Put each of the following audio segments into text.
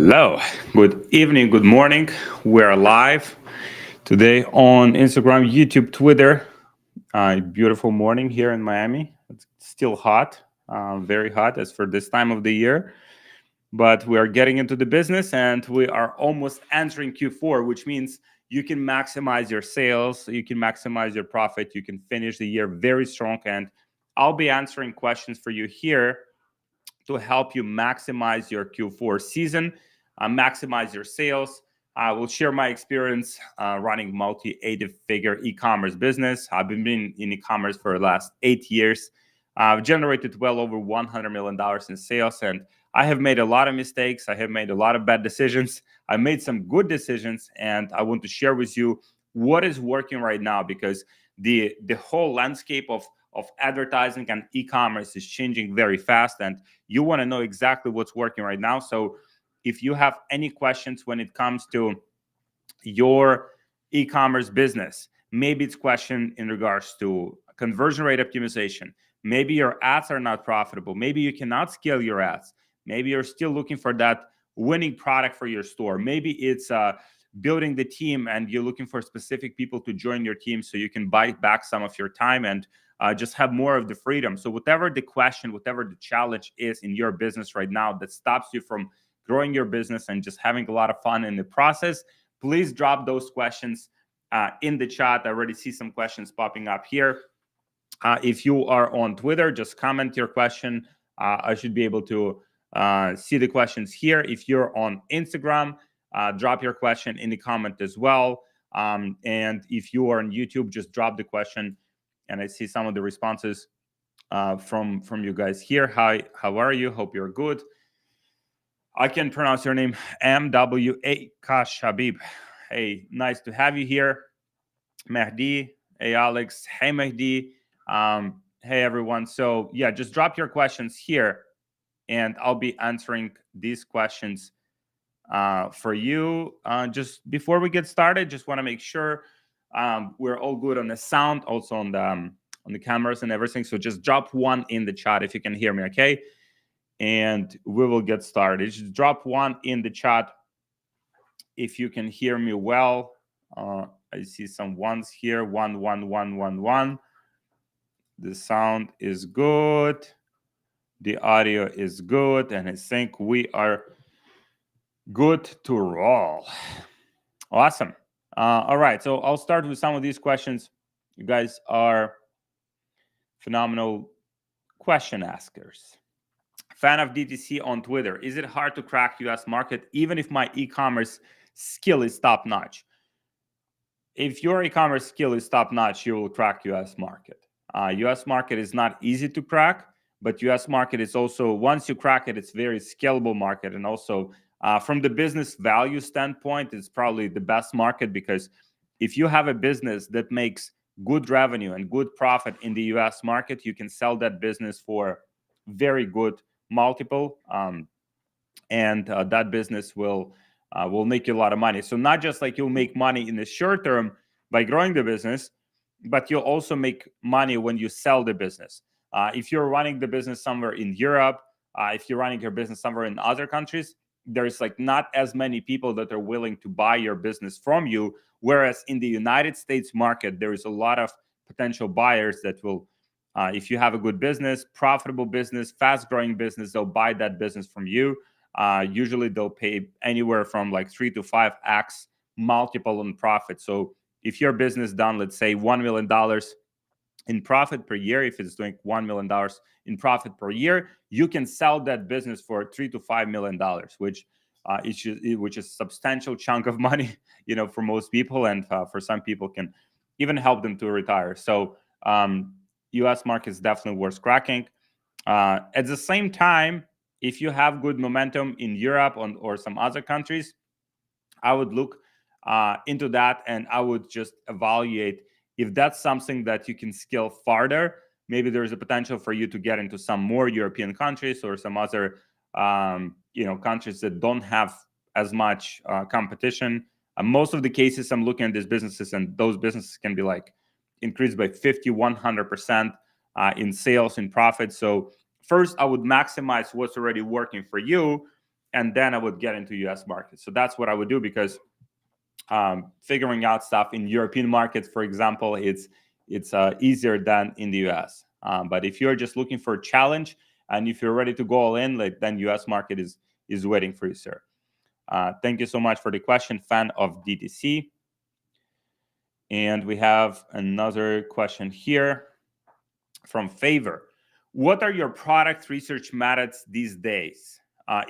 Hello, good evening, good morning. We're live today on Instagram, YouTube, Twitter. Beautiful morning here in Miami. It's still hot, very hot as for this time of the year. But we are getting into the business and we are almost entering Q4, which means you can maximize your sales, you can maximize your profit, you can finish the year very strong. And I'll be answering questions for you here to help you maximize your Q4 season, maximize your sales. I will share my experience running multi-eight figure e-commerce business. I've been in e-commerce for the last 8 years. I've generated well over $100 million in sales, and I have made a lot of mistakes. I have made a lot of bad decisions. I made some good decisions, and I want to share with you what is working right now, because the whole landscape of advertising and e-commerce is changing very fast, and you want to know exactly what's working right now. So if you have any questions when it comes to your e-commerce business, maybe it's question in regards to conversion rate optimization, maybe your ads are not profitable, maybe you cannot scale your ads, maybe you're still looking for that winning product for your store, maybe it's building the team and you're looking for specific people to join your team so you can buy back some of your time and just have more of the freedom. So whatever the question, whatever the challenge is in your business right now that stops you from growing your business and just having a lot of fun in the process, please drop those questions in the chat. I already see some questions popping up here. If you are on Twitter, just comment your question. I should be able to see the questions here. If you're on Instagram, drop your question in the comment as well. And if you are on YouTube, just drop the question. And I see some of the responses from you guys here. Hi, how are you? Hope you're good. I can pronounce your name, MWA Kash Habib. Hey, nice to have you here. Mehdi, hey Alex, hey Mehdi, hey everyone. So yeah, just drop your questions here and I'll be answering these questions for you. Just before we get started, just want to make sure we're all good on the sound, also on the cameras and everything. So just drop one in the chat if you can hear me, okay? And we will get started. Just drop one in the chat if you can hear me well. I see some ones here. 11111. The sound is good. The audio is good. And I think we are good to roll. Awesome. All right. So I'll start with some of these questions. You guys are phenomenal question askers. Fan of DTC on Twitter. Is it hard to crack US market even if my e-commerce skill is top notch? If your e-commerce skill is top notch, you will crack US market. US market is not easy to crack, but US market is also, once you crack it, it's very scalable market. And also from the business value standpoint, it's probably the best market, because if you have a business that makes good revenue and good profit in the US market, you can sell that business for very good multiple, and that business will make you a lot of money. So not just like you'll make money in the short term by growing the business, but you'll also make money when you sell the business. If you're running the business somewhere in Europe, if you're running your business somewhere in other countries, there's like not as many people that are willing to buy your business from you. Whereas in the United States market, there is a lot of potential buyers that will, if you have a good business, profitable business, fast growing business, they'll buy that business from you. Usually they'll pay anywhere from like 3 to 5x multiple on profit. So if your business done, let's say $1 million in profit per year, if it's doing $1 million in profit per year, you can sell that business for $3 to $5 million, which is a substantial chunk of money, for most people, and for some people can even help them to retire. So US market is definitely worth cracking. At the same time, if you have good momentum in Europe or some other countries, I would look into that, and I would just evaluate if that's something that you can scale farther. Maybe there's a potential for you to get into some more European countries or some other countries that don't have as much competition. Most of the cases I'm looking at these businesses, and those businesses can be like increased by 50, 100% in sales and profit. So first, I would maximize what's already working for you. and then I would get into US market. So that's what I would do, because figuring out stuff in European markets, for example, it's easier than in the US. But if you're just looking for a challenge, and if you're ready to go all in, then US market is waiting for you, sir. Thank you so much for the question, fan of DTC. And we have another question here from Favor. What are your product research methods these days?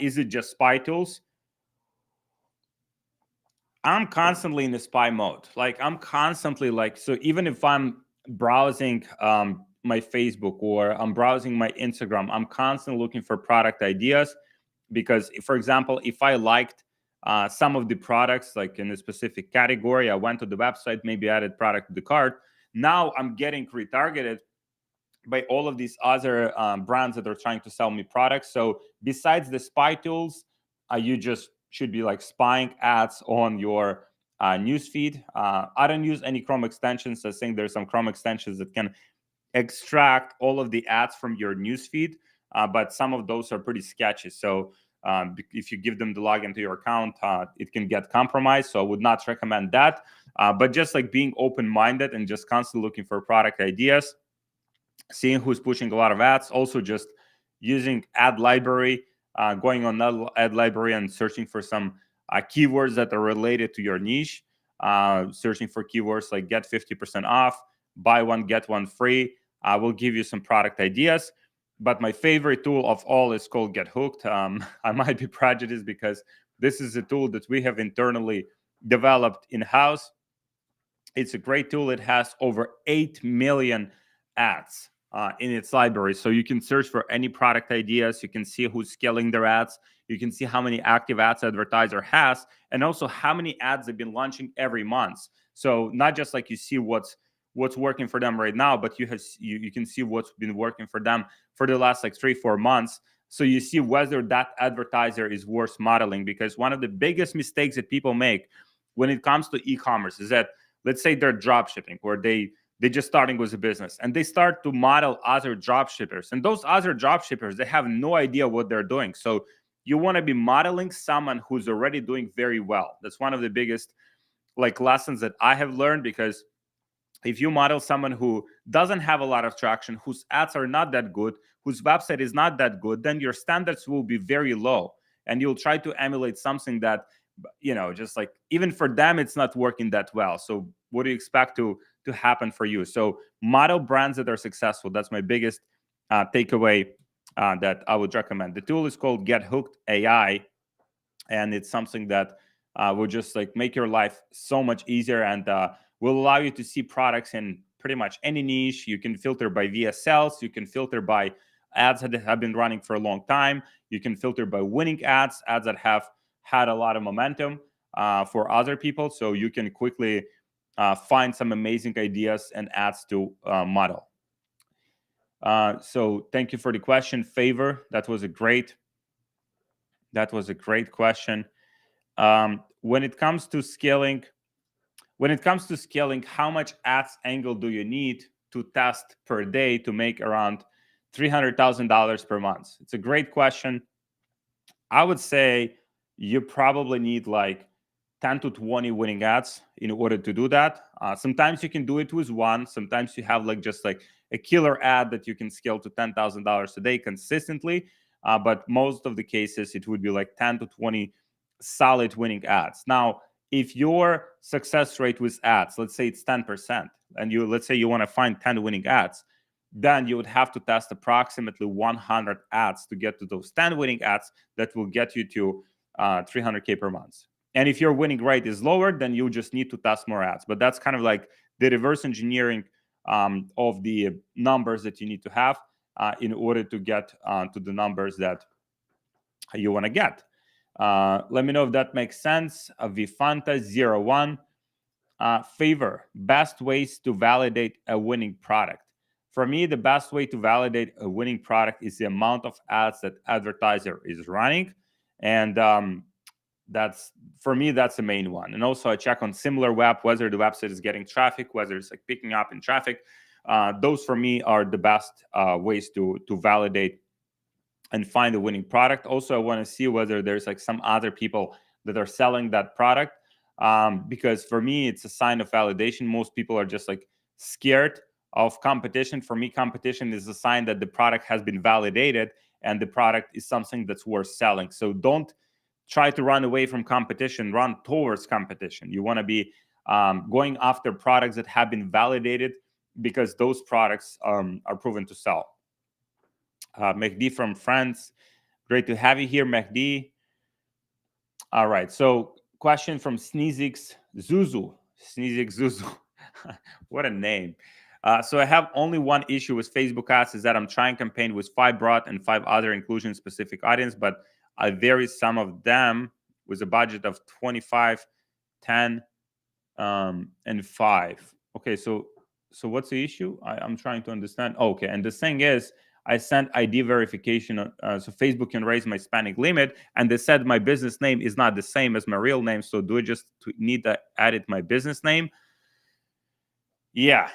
Is it just spy tools? I'm constantly in the spy mode. Like, I'm constantly so even if I'm browsing my Facebook or I'm browsing my Instagram, I'm constantly looking for product ideas, because, for example, if I liked some of the products like in a specific category, I went to the website, maybe added product to the cart. Now I'm getting retargeted by all of these other brands that are trying to sell me products. So besides the spy tools, you just should be spying ads on your newsfeed. I don't use any Chrome extensions. I think there's some Chrome extensions that can extract all of the ads from your newsfeed, but some of those are pretty sketchy. So if you give them the login to your account, it can get compromised. So I would not recommend that. But just being open-minded and just constantly looking for product ideas, seeing who's pushing a lot of ads, also just using ad library, going on ad library and searching for some keywords that are related to your niche, searching for keywords like get 50% off, buy one, get one free. I will give you some product ideas. But my favorite tool of all is called Get Hooked. I might be prejudiced because this is a tool that we have internally developed in-house. It's a great tool. It has over 8 million ads in its library. So you can search for any product ideas. You can see who's scaling their ads. You can see how many active ads advertiser has, and also how many ads they've been launching every month. So not just you see what's working for them right now, but you can see what's been working for them for the last 3-4 months. So you see whether that advertiser is worth modeling, because one of the biggest mistakes that people make when it comes to e-commerce is that, let's say they're drop shipping, or they just starting with a business, and they start to model other drop shippers, and those other drop shippers, they have no idea what they're doing. So you want to be modeling someone who's already doing very well. That's one of the biggest lessons that I have learned, because if you model someone who doesn't have a lot of traction, whose ads are not that good, whose website is not that good, then your standards will be very low, and you'll try to emulate something that, just even for them, it's not working that well. So what do you expect to happen for you? So model brands that are successful. That's my biggest takeaway that I would recommend. The tool is called Get Hooked AI, and it's something that will just make your life so much easier, and will allow you to see products in pretty much any niche. You can filter by VSLs. You can filter by ads that have been running for a long time. You can filter by winning ads that have had a lot of momentum for other people. So you can quickly find some amazing ideas and ads to model. So thank you for the question, Favor. That was a great question. When it comes to scaling, how much ads angle do you need to test per day to make around $300,000 per month? It's a great question. I would say you probably need 10 to 20 winning ads in order to do that. Sometimes you can do it with one. Sometimes you have just a killer ad that you can scale to $10,000 a day consistently. But most of the cases, it would be 10 to 20 solid winning ads. Now, if your success rate with ads, let's say it's 10%, and let's say you want to find 10 winning ads, then you would have to test approximately 100 ads to get to those 10 winning ads that will get you to $300K per month. And if your winning rate is lower, then you just need to test more ads. But that's kind of the reverse engineering of the numbers that you need to have in order to get to the numbers that you want to get. Let me know if that makes sense. Vifanta01, Favor, best ways to validate a winning product. For me, the best way to validate a winning product is the amount of ads that advertiser is running. And that's the main one. And also I check on SimilarWeb, whether the website is getting traffic, whether it's picking up in traffic. Those for me are the best ways to validate and find a winning product. Also, I want to see whether there's like some other people that are selling that product, because for me, it's a sign of validation. Most people are just like scared of competition. For me, competition is a sign that the product has been validated and the product is something that's worth selling. So don't try to run away from competition, run towards competition. You want to be going after products that have been validated, because those products are proven to sell. Mehdi from France, great to have you here, Mehdi. All right, so question from Sneezix Zuzu. Sneezix Zuzu. What a name. So I have only one issue with Facebook ads, is that I'm trying campaign with 5 broad and 5 other inclusion specific audience, but I vary some of them with a budget of 25, 10, and 5. Okay, so what's the issue? I'm trying to understand. Okay, and the thing is, I sent ID verification, so Facebook can raise my spending limit, and they said my business name is not the same as my real name. So do I just need to edit my business name? Yeah.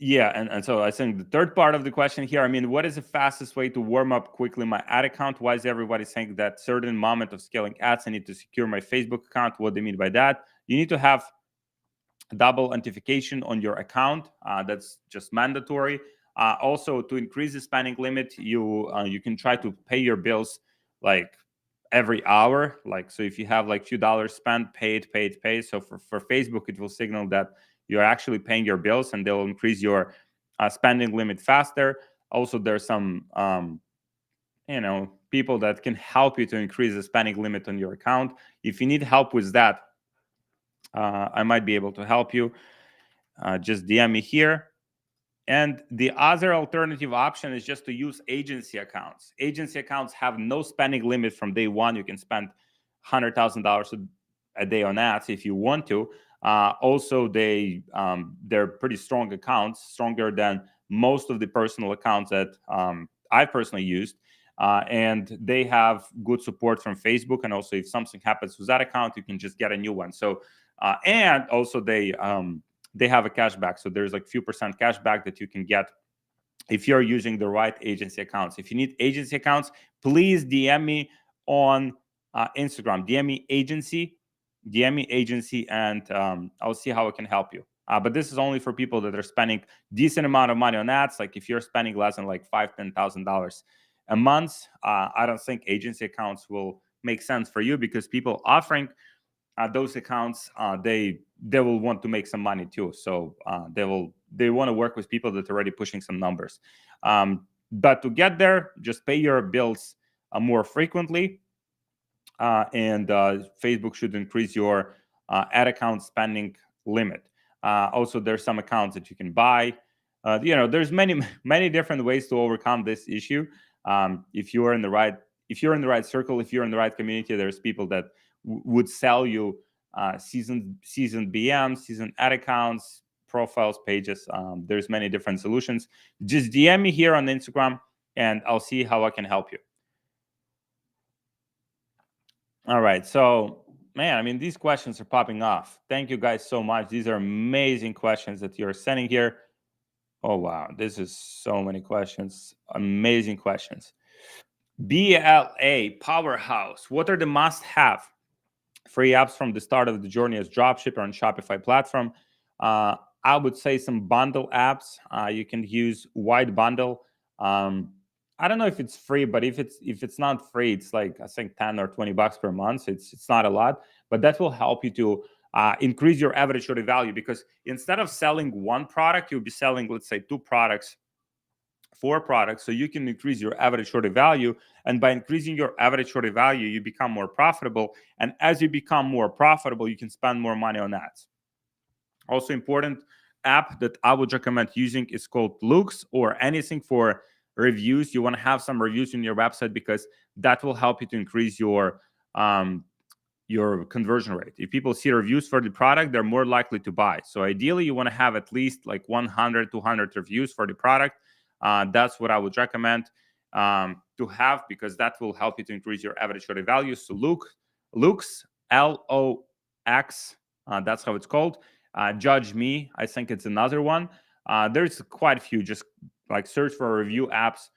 Yeah, and so I think the third part of the question here, I mean, what is the fastest way to warm up quickly my ad account? Why is everybody saying that certain moment of scaling ads, I need to secure my Facebook account? What do they mean by that? You need to have double authentication on your account. That's just mandatory. Also, to increase the spending limit, you can try to pay your bills like every hour. Like, so if you have like few dollars spent, pay it. So for Facebook, it will signal that you're actually paying your bills, and they'll increase your spending limit faster. Also, there's some people that can help you to increase the spending limit on your account. If you need help with that, I might be able to help you. Just DM me here. And the other alternative option is just to use agency accounts. Agency accounts have no spending limit from day one. You can spend $100,000 a day on ads if you want to. Also, they're pretty strong accounts, stronger than most of the personal accounts that I personally used. And they have good support from Facebook. And also, if something happens with that account, you can just get a new one. So, and also they have a cashback. So there's like few percent cashback that you can get if you're using the right agency accounts. If you need agency accounts, please DM me on Instagram. DM me agency, and I'll see how I can help you. But this is only for people that are spending decent amount of money on ads. Like if you're spending less than like $5,000-$10,000 a month, I don't think agency accounts will make sense for you, because people offering those accounts, they will want to make some money too. So they want to work with people that are already pushing some numbers. But to get there, just pay your bills more frequently, and Facebook should increase your ad account spending limit. Also, there's some accounts that you can buy. There's many different ways to overcome this issue. If you're in the right circle, if you're in the right community, there's people that would sell you seasoned BMs, seasoned ad accounts, profiles, pages. There's many different solutions. Just DM me here on Instagram, and I'll see how I can help you. All right. So, man, I mean, these questions are popping off. Thank you guys so much. These are amazing questions that you're sending here. Oh, wow. This is so many questions. Amazing questions. BLA Powerhouse. What are the must-have free apps from the start of the journey as dropshipper on Shopify platform? I would say some bundle apps. You can use White Bundle. I don't know if it's free, but if it's not free, it's like I think $10 or $20 per month. So it's not a lot, but that will help you to increase your average order value, because instead of selling one product, you'll be selling, let's say, 2 products, 4 products. So you can increase your average order value, and by increasing your average order value, you become more profitable. And as you become more profitable, you can spend more money on ads. Also important app that I would recommend using is called Looks, or anything for reviews. You want to have some reviews in your website, because that will help you to increase your conversion rate. If people see reviews for the product, they're more likely to buy. So ideally, you want to have at least like 100, 200 reviews for the product. That's what I would recommend to have, because that will help you to increase your average order value. So Looks, LOX, that's how it's called. Judge Me, I think it's another one. There's quite a few. Just like search for review apps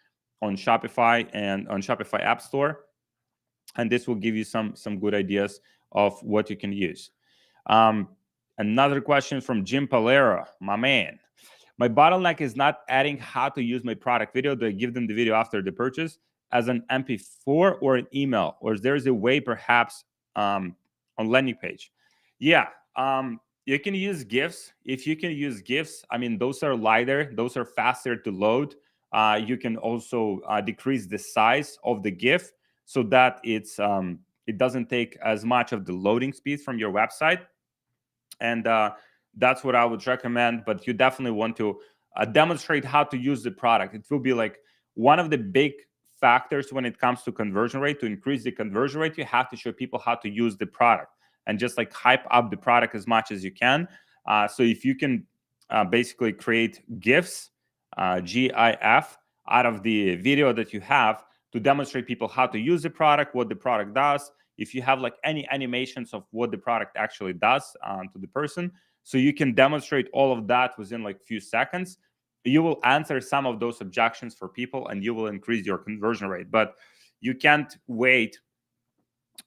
on Shopify and on Shopify App Store, and this will give you some good ideas of what you can use. Another question from Jim Palera, my man. My bottleneck is not adding how to use my product video. Do I give them the video after the purchase as an MP4 or an email, or is there a way perhaps on landing page? Yeah, you can use GIFs. If you can use GIFs, I mean, those are lighter, those are faster to load. You can also decrease the size of the GIF so that it doesn't take as much of the loading speed from your website. And that's what I would recommend. But you definitely want to demonstrate how to use the product. It will be like one of the big factors when it comes to conversion rate. To increase the conversion rate, you have to show people how to use the product and just like hype up the product as much as you can. So if you can basically create GIFs, GIF, out of the video that you have to demonstrate people how to use the product, what the product does. If you have like any animations of what the product actually does to the person, so you can demonstrate all of that within like few seconds, you will answer some of those objections for people and you will increase your conversion rate. But you can't wait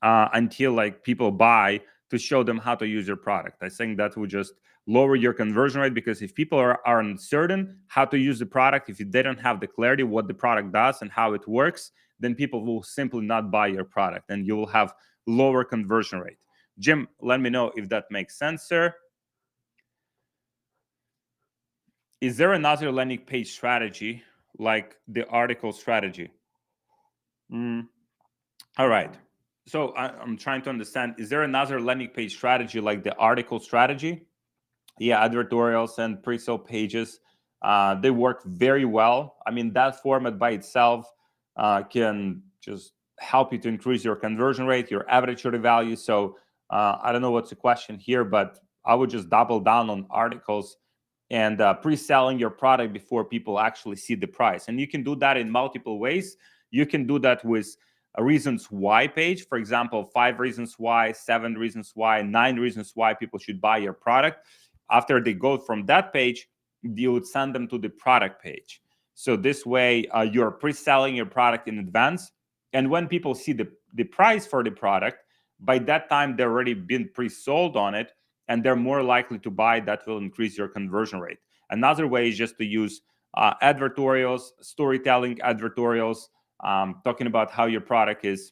until like people buy to show them how to use your product. I think that would just lower your conversion rate, because if people are uncertain how to use the product, if they don't have the clarity what the product does and how it works, then people will simply not buy your product and you will have lower conversion rate. Jim, let me know if that makes sense, sir. Is there another landing page strategy like the article strategy? All right. So I'm trying to understand, is there another landing page strategy like the article strategy? Yeah, advertorials and pre-sale pages, they work very well. I mean, that format by itself can just help you to increase your conversion rate, your average order value. So I don't know what's the question here, but I would just double down on articles and pre-selling your product before people actually see the price. And you can do that in multiple ways. You can do that with a reasons why page. For example, 5 reasons why, 7 reasons why, 9 reasons why people should buy your product. After they go from that page, you would send them to the product page. So this way, you're pre-selling your product in advance. And when people see the price for the product, by that time, they've already been pre-sold on it, and they're more likely to buy. That will increase your conversion rate. Another way is just to use advertorials, storytelling advertorials, talking about how your product is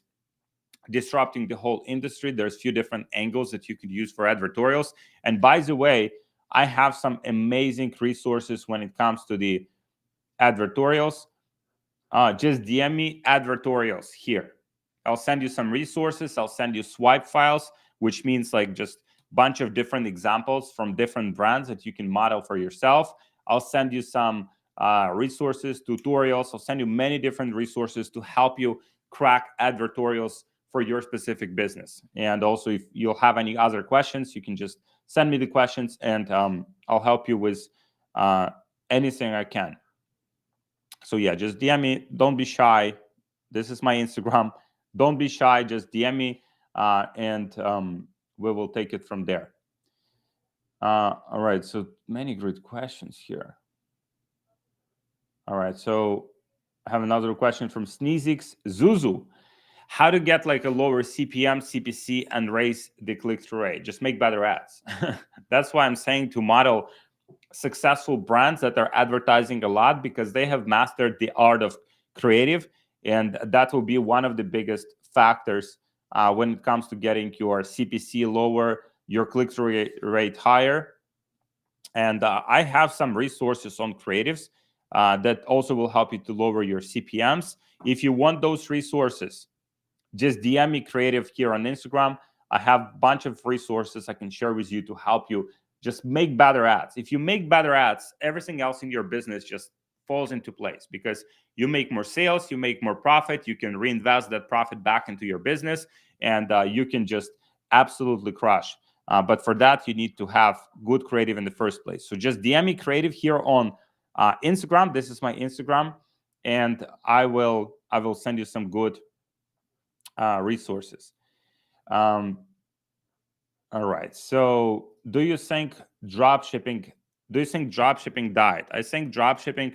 disrupting the whole industry. There's a few different angles that you could use for advertorials. And by the way, I have some amazing resources when it comes to the advertorials. Just DM me advertorials here. I'll send you some resources. I'll send you swipe files, which means like just a bunch of different examples from different brands that you can model for yourself. I'll send you some resources, tutorials. I'll send you many different resources to help you crack advertorials for your specific business. And also, if you'll have any other questions, you can just send me the questions and I'll help you with anything I can. So yeah, just DM me. Don't be shy. This is my Instagram. Don't be shy. Just DM me and we will take it from there. All right. So many great questions here. All right. So I have another question from Sneezix Zuzu. How to get like a lower CPM, CPC, and raise the click-through rate? Just make better ads. That's why I'm saying to model successful brands that are advertising a lot, because they have mastered the art of creative, and that will be one of the biggest factors when it comes to getting your CPC lower, your click-through rate higher. And I have some resources on creatives that also will help you to lower your CPMs. If you want those resources, just DM me creative here on Instagram. I have a bunch of resources I can share with you to help you just make better ads. If you make better ads, everything else in your business just falls into place, because you make more sales, you make more profit, you can reinvest that profit back into your business, and you can just absolutely crush. But for that, you need to have good creative in the first place. So just DM me creative here on Instagram. This is my Instagram, and I will send you some good resources. All right. So do you think dropshipping died? I think dropshipping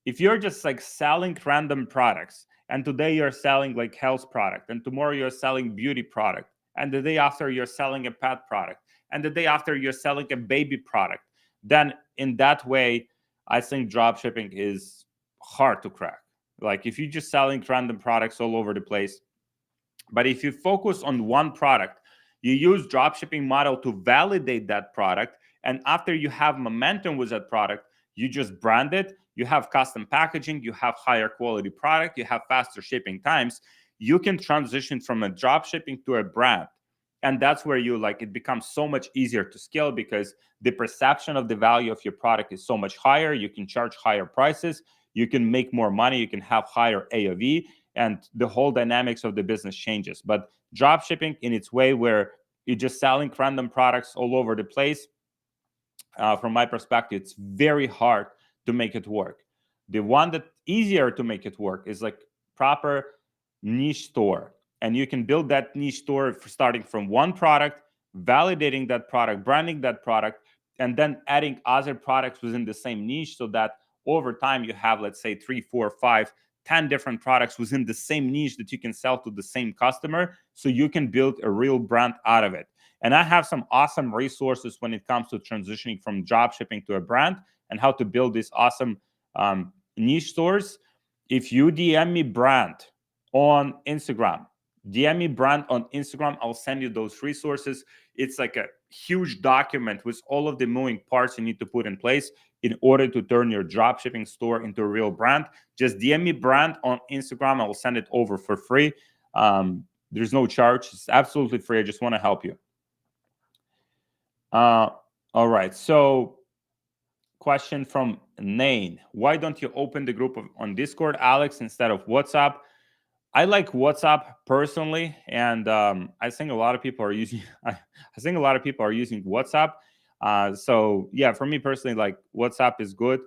if you're just like selling random products, and today you're selling like health product, and tomorrow you're selling beauty product, and the day after you're selling a pet product, and the day after you're selling a baby product, then in that way, I think drop shipping is hard to crack. Like if you're just selling random products all over the place, but if you focus on one product, you use dropshipping model to validate that product. And after you have momentum with that product, you just brand it, you have custom packaging, you have higher quality product, you have faster shipping times. You can transition from a drop shipping to a brand. And that's where you like it becomes so much easier to scale because the perception of the value of your product is so much higher. You can charge higher prices, you can make more money, you can have higher AOV, and the whole dynamics of the business changes. But drop shipping in its way where you're just selling random products all over the place, from my perspective, it's very hard to make it work. The one that easier to make it work is like proper niche store. And you can build that niche store starting from one product, validating that product, branding that product, and then adding other products within the same niche so that over time you have, let's say, 3, 4, 5, 10 different products within the same niche that you can sell to the same customer, so you can build a real brand out of it. And I have some awesome resources when it comes to transitioning from drop shipping to a brand and how to build these awesome niche stores. If you DM me brand on Instagram, I'll send you those resources. It's like a huge document with all of the moving parts you need to put in place in order to turn your dropshipping store into a real brand. Just DM me brand on Instagram. I will send it over for free. There's no charge. It's absolutely free. I just want to help you. All right. So question from Nain. Why don't you open the group on Discord, Alex, instead of WhatsApp? I like WhatsApp personally, and I think a lot of people are using. I think a lot of people are using WhatsApp. So yeah, for me personally, like WhatsApp is good.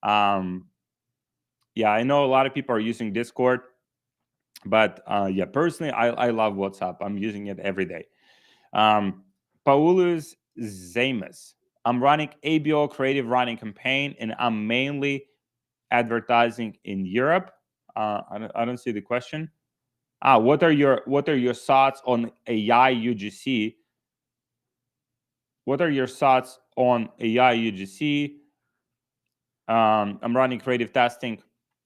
Yeah, I know a lot of people are using Discord, but yeah, personally, I love WhatsApp. I'm using it every day. Paulus Zamas. I'm running ABO creative running campaign, and I'm mainly advertising in Europe. I don't see the question. What are your thoughts on AI UGC? What are your thoughts on AI UGC? I'm running creative testing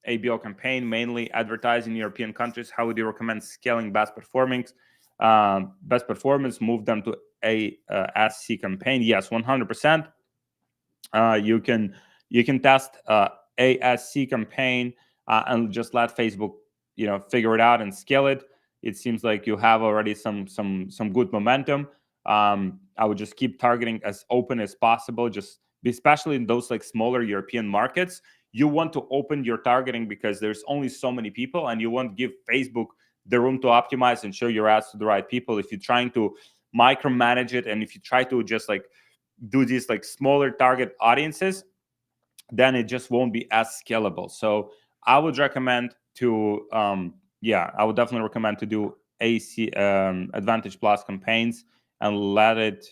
ABO campaign, mainly advertising in European countries. How would you recommend scaling best performance? Move them to a SC campaign. Yes, 100%. You can test ASC campaign and just let Facebook, figure it out and scale it. It seems like you have already some good momentum. I would just keep targeting as open as possible, just especially in those like smaller European markets. You want to open your targeting because there's only so many people, and you want to give Facebook the room to optimize and show your ads to the right people. If you're trying to micromanage it, and if you try to just like do these like smaller target audiences, then it just won't be as scalable. So I would recommend to I would definitely recommend to do AC Advantage Plus campaigns and let it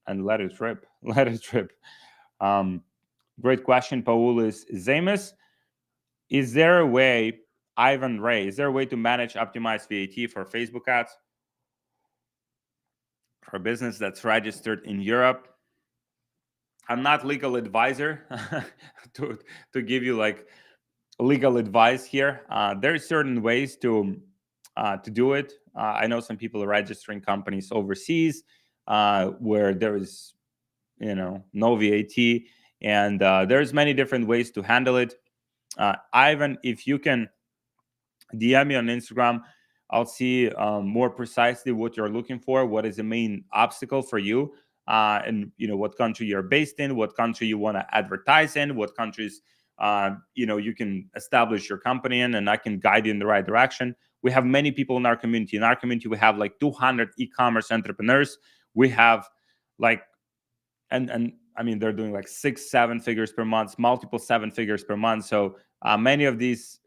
rip. Let it rip. Great question, Paulus Zamas. Is there a way, Ivan Ray, is there a way to manage optimized VAT for Facebook ads for a business that's registered in Europe? I'm not legal advisor to give you like legal advice here. There are certain ways to do it. I know some people are registering companies overseas where there is, no VAT, and there's many different ways to handle it. Ivan, if you can DM me on Instagram, I'll see more precisely what you're looking for, what is the main obstacle for you, and what country you're based in, what country you want to advertise in, what countries you can establish your company in, and I can guide you in the right direction. We have many people in our community. In our community, we have like 200 e-commerce entrepreneurs. We have like, and I mean, they're doing like 6-7 figures per month, multiple 7 figures per month. So many of these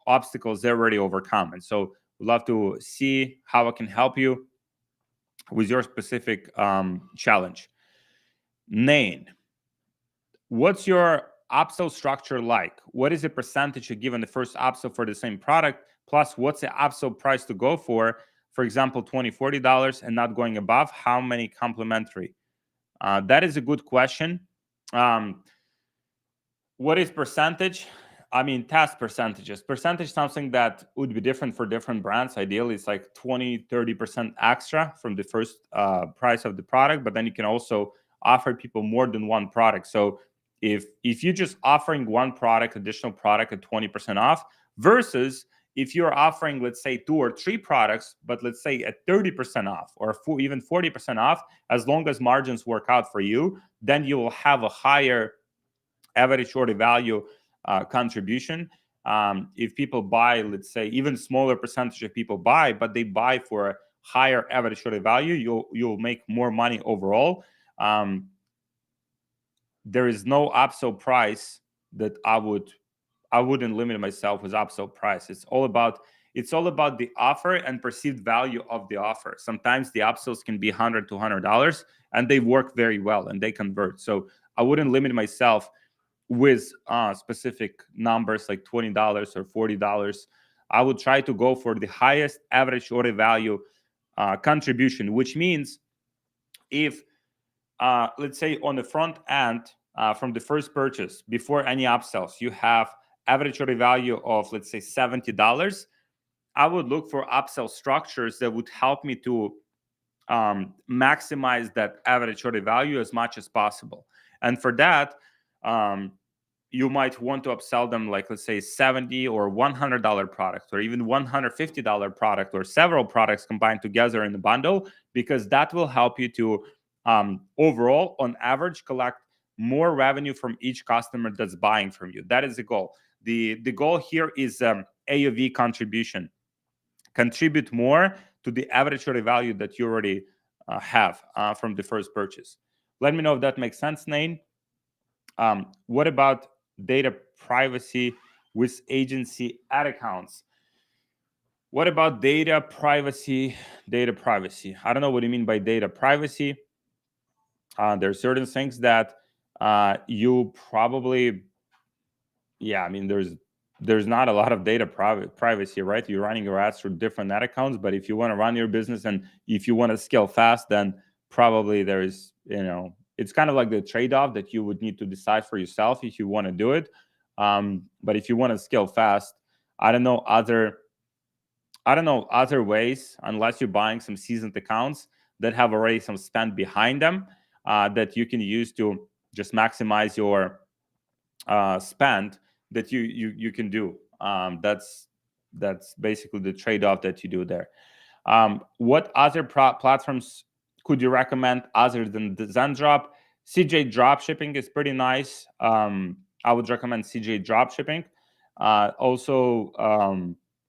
obstacles they're already overcome, and so we'd love to see how I can help you with your specific challenge. Nain, what's your upsell structure like? What is the percentage you give on the first upsell for the same product? Plus, what's the upsell price to go for? For example, $20, $40 and not going above. How many complementary? That is a good question. What is percentage? I mean, test percentages. Percentage something that would be different for different brands. Ideally, it's like 20, 30% extra from the first price of the product, but then you can also offer people more than one product. So if you're just offering one product, additional product at 20% off, versus if you're offering, let's say, 2 or 3 products, but let's say at 30% off or even 40% off, as long as margins work out for you, then you will have a higher average order value contribution. If people buy, let's say, even smaller percentage of people buy, but they buy for a higher average order value, you'll make more money overall. There is no upsell price that I wouldn't limit myself with upsell price. It's all about the offer and perceived value of the offer. Sometimes the upsells can be $100 to $200, and they work very well and they convert. So I wouldn't limit myself with specific numbers like $20 or $40. I would try to go for the highest average order value contribution, which means if let's say on the front end from the first purchase before any upsells, you have average order value of, let's say, $70. I would look for upsell structures that would help me to maximize that average order value as much as possible. And for that, you might want to upsell them, like, let's say, $70 or $100 product, or even $150 product, or several products combined together in the bundle, because that will help you to overall, on average, collect more revenue from each customer that's buying from you. That is the goal. The goal here is AOV contribution. Contribute more to the average order value that you already have from the first purchase. Let me know if that makes sense, Nain. What about data privacy with agency ad accounts? What about data privacy? Data privacy. I don't know what you mean by data privacy. There are certain things that you probably, I mean, there's not a lot of data privacy, right? You're running your ads through different ad accounts, but if you want to run your business and if you want to scale fast, then probably there's, it's kind of like the trade-off that you would need to decide for yourself if you want to do it. But if you want to scale fast, I don't know other ways, unless you're buying some seasoned accounts that have already some spend behind them, that you can use to just maximize your spend that you can do. That's basically the trade-off that you do there. What other platforms could you recommend other than the Zendrop? CJ Dropshipping is pretty nice. I would recommend CJ Dropshipping. Also,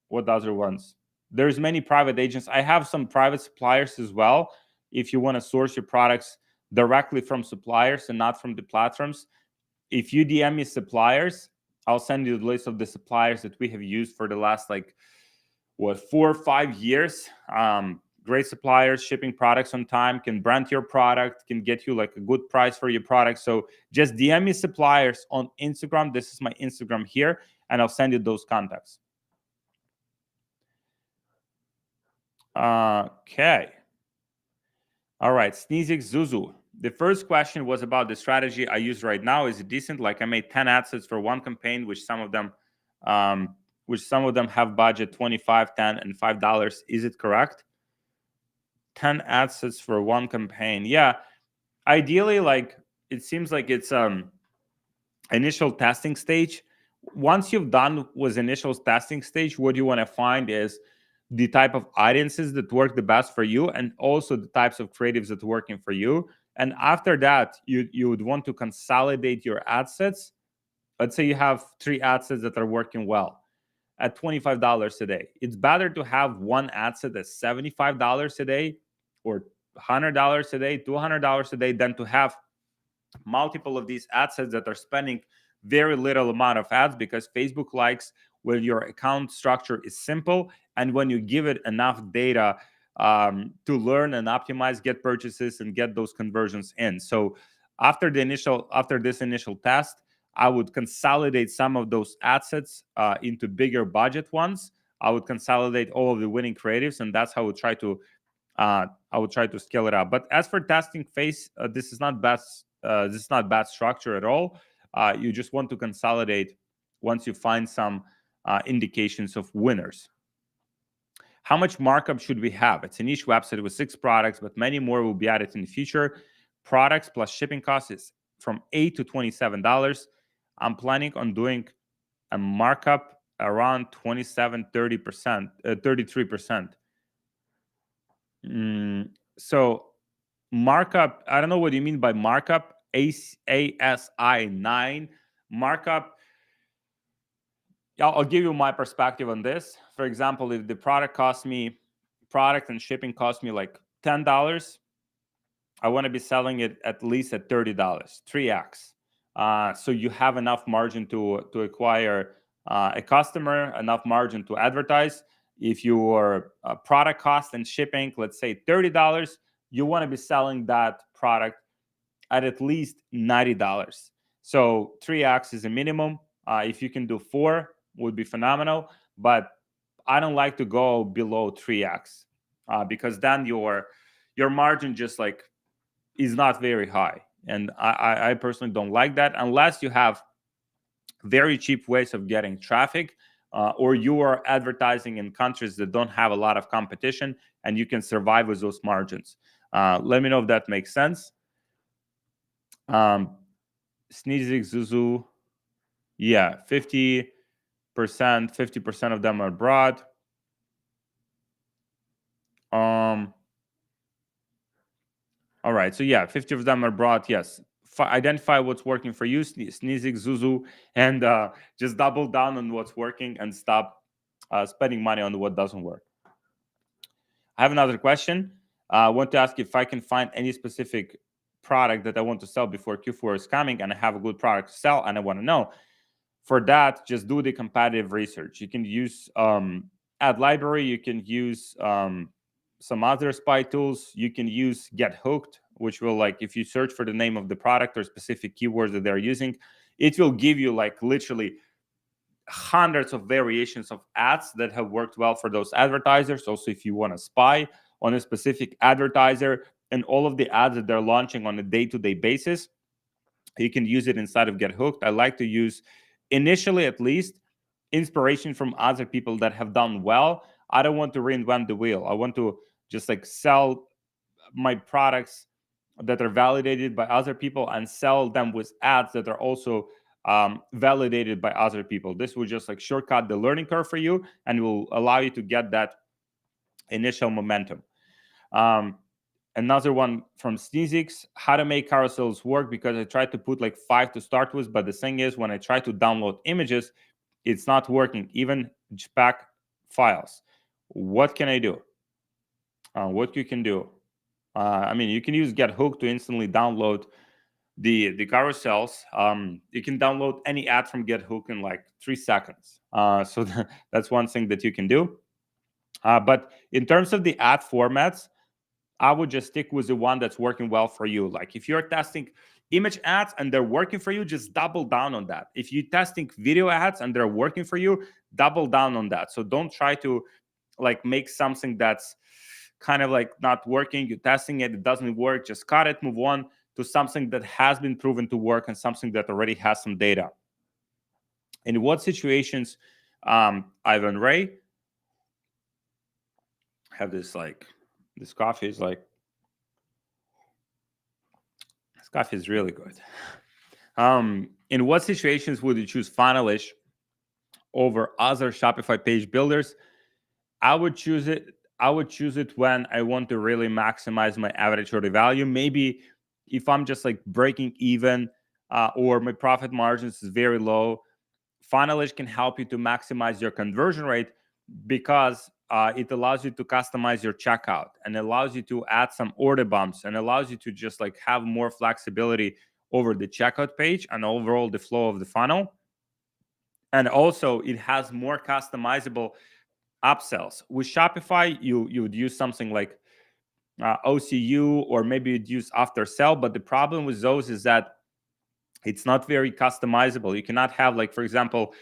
what other ones? There's many private agents. I have some private suppliers as well. If you want to source your products directly from suppliers and not from the platforms, if you DM me suppliers, I'll send you the list of the suppliers that we have used for the last 4 or 5 years. Great suppliers, shipping products on time, can brand your product, can get you a good price for your product. So just DM me suppliers on Instagram. This is my Instagram here, and I'll send you those contacts. Okay. All right, Sneezik Zuzu. The first question was about the strategy I use right now. Is it decent? I made 10 ad sets for one campaign, which some of them have budget $25, $10, and $5. Is it correct? 10 ad sets for one campaign. Yeah. Ideally, it seems like it's initial testing stage. Once you've done with initial testing stage, what you want to find is the type of audiences that work the best for you, and also the types of creatives that are working for you. And after that, you would want to consolidate your ad sets. Let's say you have 3 ad sets that are working well at $25 a day. It's better to have one ad set that's $75 a day or $100 a day, $200 a day, than to have multiple of these ad sets that are spending very little amount of ads, because Facebook likes when your account structure is simple and when you give it enough data to learn and optimize, get purchases, and get those conversions in. So after this initial test, I would consolidate some of those assets into bigger budget ones. I would consolidate all of the winning creatives, and that's how I would try to scale it up. But as for testing phase, this is not bad. This is not bad structure at all. You just want to consolidate once you find some indications of winners. How much markup should we have? It's a niche website with 6 products, but many more will be added in the future. Products plus shipping costs is from $8 to $27. I'm planning on doing a markup around 27, 30%, 33%. So markup, I don't know what you mean by markup. ASI 9 markup. I'll give you my perspective on this. For example, if the product and shipping cost me like $10, I want to be selling it at least at $30, 3x. So you have enough margin to acquire a customer, enough margin to advertise. If your product cost and shipping, let's say $30, you want to be selling that product at least $90. So 3x is a minimum. If you can do 4, would be phenomenal. But I don't like to go below 3x because then your margin just like is not very high. And I personally don't like that unless you have very cheap ways of getting traffic or you are advertising in countries that don't have a lot of competition and you can survive with those margins. Let me know if that makes sense. Sneezik, Zuzu, yeah, 50%, 50% of them are broad. All right, so yeah, 50 of them are broad, yes. Identify what's working for you, Sneezik, Zuzu, and just double down on what's working and stop spending money on what doesn't work. I have another question. I want to ask if I can find any specific product that I want to sell before Q4 is coming and I have a good product to sell and I want to know. For that, just do the competitive research. You can use Ad Library. You can use some other spy tools. You can use Get Hooked, which will, like, if you search for the name of the product or specific keywords that they're using, it will give you like literally hundreds of variations of ads that have worked well for those advertisers. Also, if you want to spy on a specific advertiser and all of the ads that they're launching on a day-to-day basis, you can use it inside of Get Hooked. I like to use, initially at least, inspiration from other people that have done well. I don't want to reinvent the wheel. I want to just like sell my products that are validated by other people and sell them with ads that are also validated by other people. This will just like shortcut the learning curve for you and will allow you to get that initial momentum. Another one from Sneezix, how to make carousels work, because I tried to put like 5 to start with, but the thing is when I try to download images, it's not working, even JPEG files. What can I do? What you can do? I mean, you can use Get Hooked to instantly download the carousels. You can download any ad from Get Hooked in like 3 seconds. So that's one thing that you can do. But in terms of the ad formats, I would just stick with the one that's working well for you. Like if you're testing image ads and they're working for you, just double down on that. If you're testing video ads and they're working for you, double down on that. So don't try to like make something that's kind of like not working. You're testing it, it doesn't work. Just cut it, move on to something that has been proven to work and something that already has some data. In what situations, Ivan Ray, have this like, this coffee is like, this coffee is really good. In what situations would you choose Funnelish over other Shopify page builders? I would choose it when I want to really maximize my average order value. Maybe if I'm just like breaking even or my profit margins is very low, Funnelish can help you to maximize your conversion rate because it allows you to customize your checkout and allows you to add some order bumps and allows you to just like have more flexibility over the checkout page and overall the flow of the funnel. And also it has more customizable upsells. With Shopify, you would use something like OCU, or maybe you'd use after sell. But the problem with those is that It's not very customizable. You cannot have, like, for example,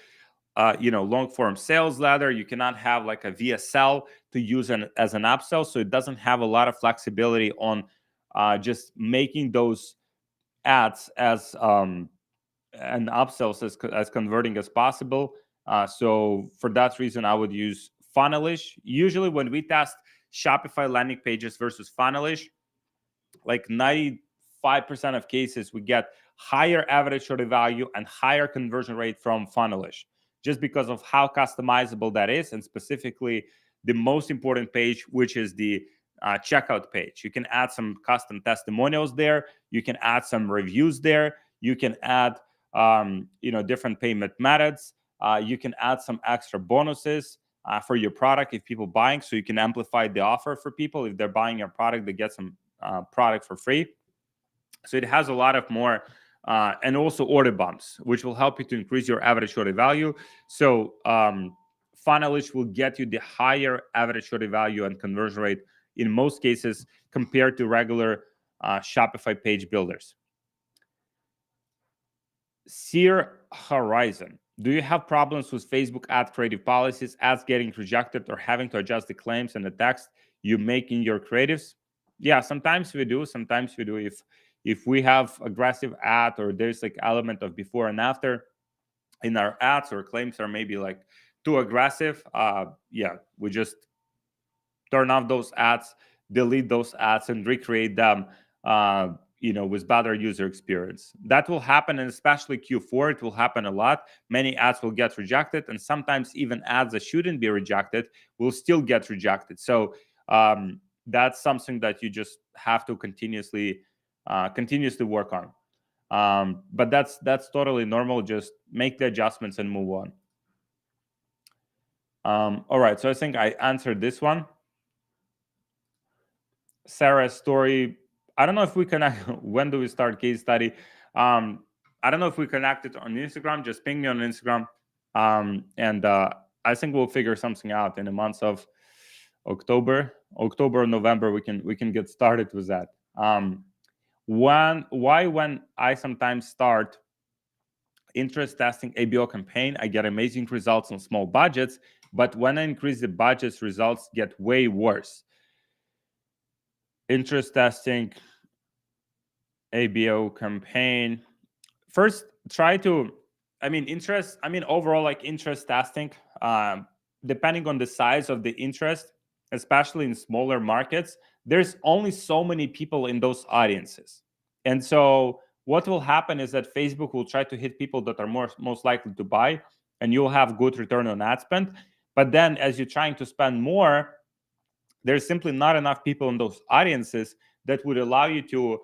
long form sales ladder. You cannot have like a VSL to use as an upsell. So it doesn't have a lot of flexibility on just making those ads as and upsells as converting as possible. So for that reason, I would use Funnelish. Usually when we test Shopify landing pages versus Funnelish, like 95% of cases, we get higher average order value and higher conversion rate from Funnelish, just because of how customizable that is, and specifically the most important page, which is the checkout page. You can add some custom testimonials there. You can add some reviews there. You can add different payment methods. You can add some extra bonuses for your product if people buying, so you can amplify the offer for people. If they're buying your product, they get some product for free. So it has a lot of more, and also order bumps, which will help you to increase your average order value. So Funnelish will get you the higher average order value and conversion rate in most cases compared to regular Shopify page builders. Sear Horizon. Do you have problems with Facebook ad creative policies, ads getting rejected, or having to adjust the claims and the text you make in your creatives? Yeah, sometimes we do. Sometimes we do. If we have aggressive ad, or there's like element of before and after in our ads, or claims are maybe like too aggressive, we just turn off those ads, delete those ads, and recreate them with better user experience. That will happen, and especially Q4, it will happen a lot. Many ads will get rejected, and sometimes even ads that shouldn't be rejected will still get rejected. So that's something that you just have to continuously work on. But that's totally normal. Just make the adjustments and move on. All right, so I think I answered this one. Sarah's story, I don't know if we connect. When do we start case study? I don't know if we connected on Instagram. Just ping me on Instagram, and I think we'll figure something out in the months of October, November. We can get started with that. When I sometimes start interest testing ABO campaign, I get amazing results on small budgets, but when I increase the budgets, results get way worse. Interest testing ABO campaign. First, try to, overall, like interest testing, depending on the size of the interest, especially in smaller markets, there's only so many people in those audiences. And so what will happen is that Facebook will try to hit people that are most likely to buy, and you'll have good return on ad spend. But then as you're trying to spend more, there's simply not enough people in those audiences that would allow you to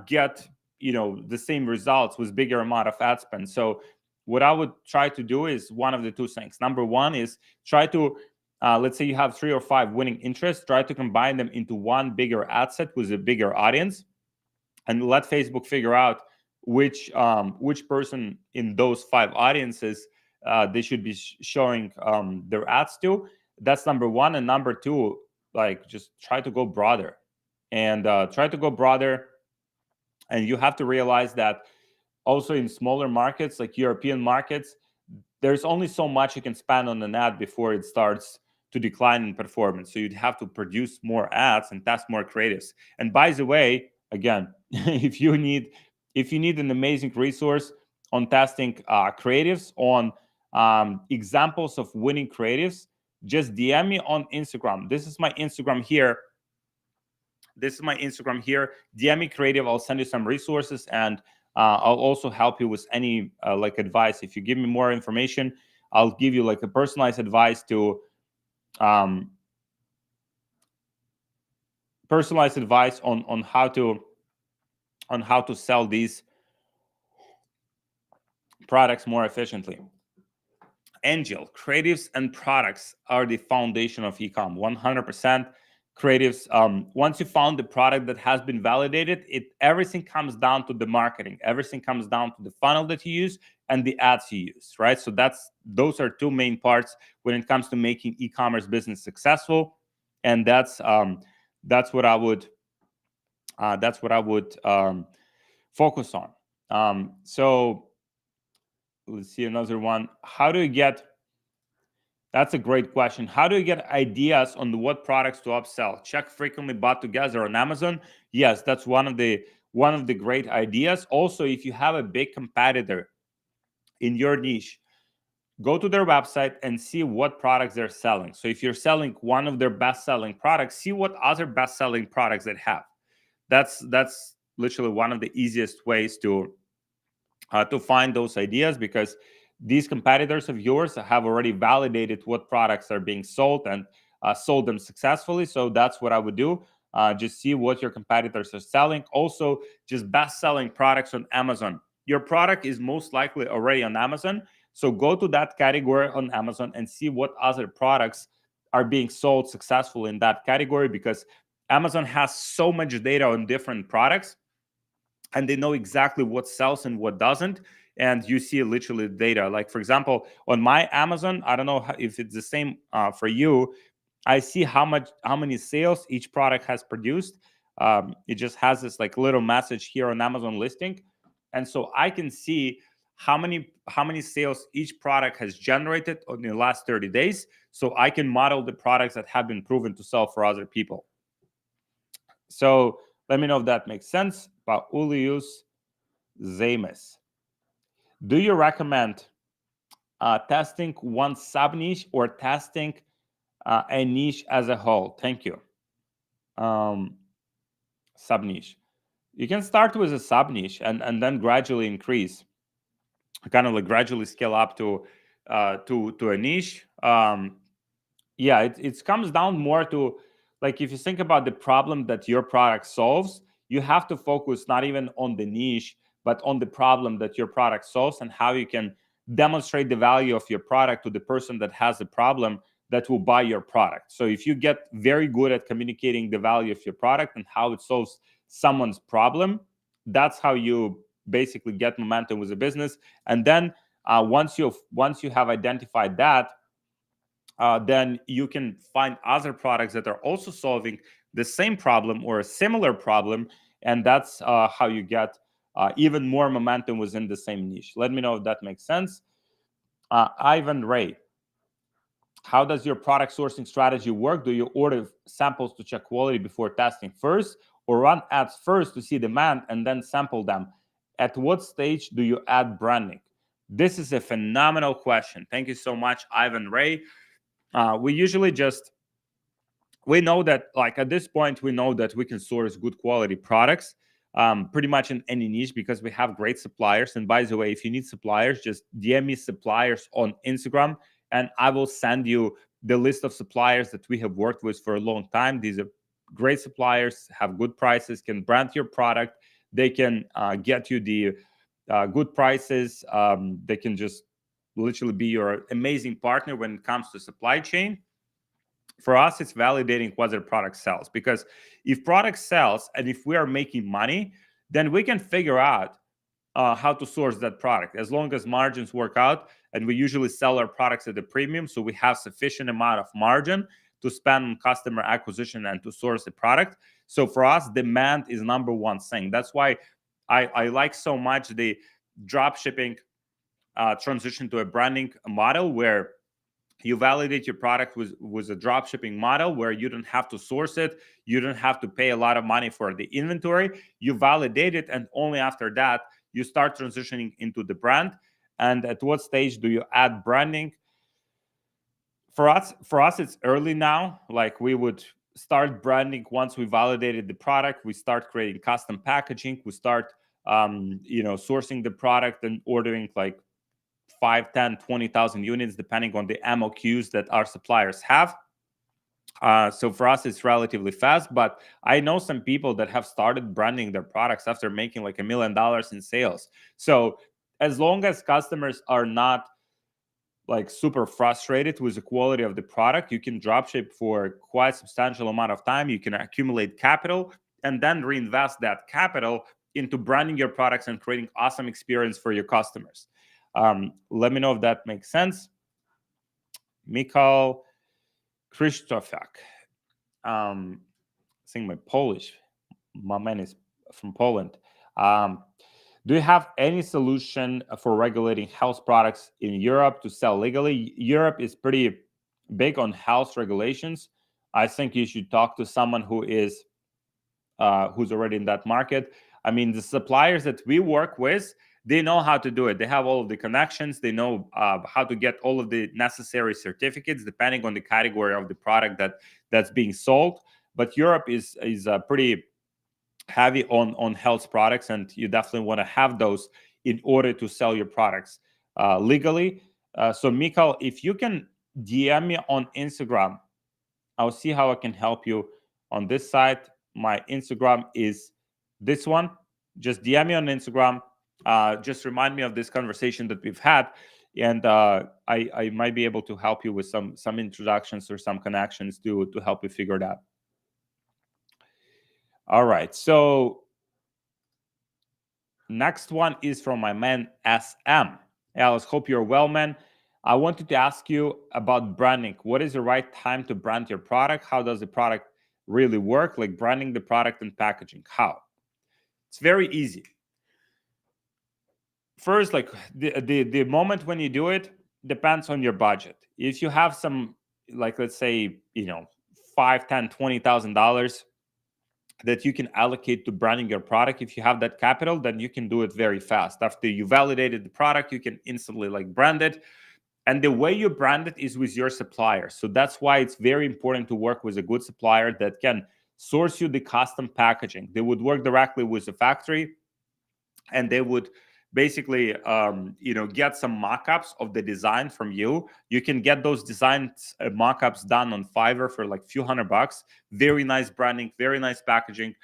get the same results with bigger amount of ad spend. So what I would try to do is one of the two things. Number one is try to let's say you have 3 or 5 winning interests, try to combine them into one bigger ad set with a bigger audience, and let Facebook figure out which person in those 5 audiences they should be showing their ads to. That's number one. And number two, like, just try to go broader, and and you have to realize that also in smaller markets like European markets, there's only so much you can spend on an ad before it starts to decline in performance. So you'd have to produce more ads and test more creatives. And by the way, again, if you need an amazing resource on testing creatives, on examples of winning creatives, just DM me on Instagram. This is my Instagram here. DM me creative. I'll send you some resources, and I'll also help you with any like advice. If you give me more information, I'll give you like a personalized advice on how to sell these products more efficiently. Angel, creatives and products are the foundation of e-com. 100% creatives. Once you found the product that has been validated, everything comes down to the marketing. Everything comes down to the funnel that you use and the ads you use, right? So those are two main parts when it comes to making e-commerce business successful, and that's what I would focus on. So let's see another one. How do you get? That's a great question. How do you get ideas on what products to upsell? Check frequently bought together on Amazon. Yes, that's one of the great ideas. Also, if you have a big competitor in your niche, go to their website and see what products they're selling. So if you're selling one of their best-selling products, see what other best-selling products they have. That's literally one of the easiest ways to find those ideas, because these competitors of yours have already validated what products are being sold and sold them successfully. So that's what I would do. Just see what your competitors are selling. Also, just best-selling products on Amazon. Your product is most likely already on Amazon. So go to that category on Amazon and see what other products are being sold successfully in that category, because Amazon has so much data on different products, and they know exactly what sells and what doesn't. And you see literally data. Like, for example, on my Amazon, I don't know if it's the same for you. I see how many sales each product has produced. It just has this like little message here on Amazon listing, and so I can see how many sales each product has generated in the last 30 days. So I can model the products that have been proven to sell for other people. So let me know if that makes sense. Paulius Zames. Do you recommend testing one sub niche or testing a niche as a whole? Thank you. Sub niche. You can start with a sub niche and then gradually increase, kind of like gradually scale up to a niche. Yeah, it comes down more to, like, if you think about the problem that your product solves, you have to focus not even on the niche, but on the problem that your product solves and how you can demonstrate the value of your product to the person that has the problem that will buy your product. So if you get very good at communicating the value of your product and how it solves someone's problem, that's how you basically get momentum with the business. And then once you have identified that, then you can find other products that are also solving the same problem or a similar problem, and that's how you get even more momentum within the same niche. Let me know if that makes sense. Ivan Ray, how does your product sourcing strategy work? Do you order samples to check quality before testing first, or run ads first to see demand and then sample them? At what stage do you add branding? This is a phenomenal question. Thank you so much, Ivan Ray. We usually just we know that, like, at this point, we know that we can source good quality products pretty much in any niche, because we have great suppliers. And by the way, if you need suppliers, just DM me suppliers on Instagram and I will send you the list of suppliers that we have worked with for a long time. These are great suppliers, have good prices, can brand your product. They can get you the good prices. They can just literally be your amazing partner when it comes to supply chain. For us, it's validating whether product sells, because if product sells and if we are making money, then we can figure out how to source that product, as long as margins work out. And we usually sell our products at a premium, so we have sufficient amount of margin to spend on customer acquisition and to source the product. So for us, demand is number one thing. That's why I like so much the drop shipping transition to a branding model, where you validate your product with a drop shipping model, where you don't have to source it, you don't have to pay a lot of money for the inventory. You validate it, and only after that you start transitioning into the brand. And at what stage do you add branding? For us it's early now. Like, we would start branding once we validated the product. We start creating custom packaging, we start sourcing the product and ordering like 5, 10, 20,000 units, depending on the MOQs that our suppliers have. So for us, it's relatively fast. But I know some people that have started branding their products after making like $1 million in sales. So as long as customers are not like super frustrated with the quality of the product, you can dropship for quite substantial amount of time. You can accumulate capital and then reinvest that capital into branding your products and creating awesome experience for your customers. Let me know if that makes sense. Mikhail Krzysztofiak. Saying my Polish. My man is from Poland. Do you have any solution for regulating health products in Europe to sell legally? Europe is pretty big on health regulations. I think you should talk to someone who's already in that market. I mean, the suppliers that we work with, they know how to do it. They have all of the connections. They know how to get all of the necessary certificates, depending on the category of the product that's being sold. But Europe is pretty heavy on health products, and you definitely want to have those in order to sell your products legally. So, Mikhail, if you can DM me on Instagram, I'll see how I can help you on this side. My Instagram is this one. Just DM me on Instagram. Just remind me of this conversation that we've had, and I might be able to help you with some introductions or some connections to help you figure it out. All right. So next one is from my man SM. Alice, hope you're well, man. I wanted to ask you about branding. What is the right time to brand your product? How does the product really work? Like branding the product and packaging. How? It's very easy. First, like the moment when you do it depends on your budget. If you have some, like let's say, $5, $10, $20,000 that you can allocate to branding your product, if you have that capital, then you can do it very fast. After you validated the product, you can instantly like brand it. And the way you brand it is with your supplier. So that's why it's very important to work with a good supplier that can source you the custom packaging. They would work directly with the factory, and they would basically get some mock-ups of the design from you. You can get those designs mock-ups done on Fiverr for like a few $100. Very nice branding, very nice packaging.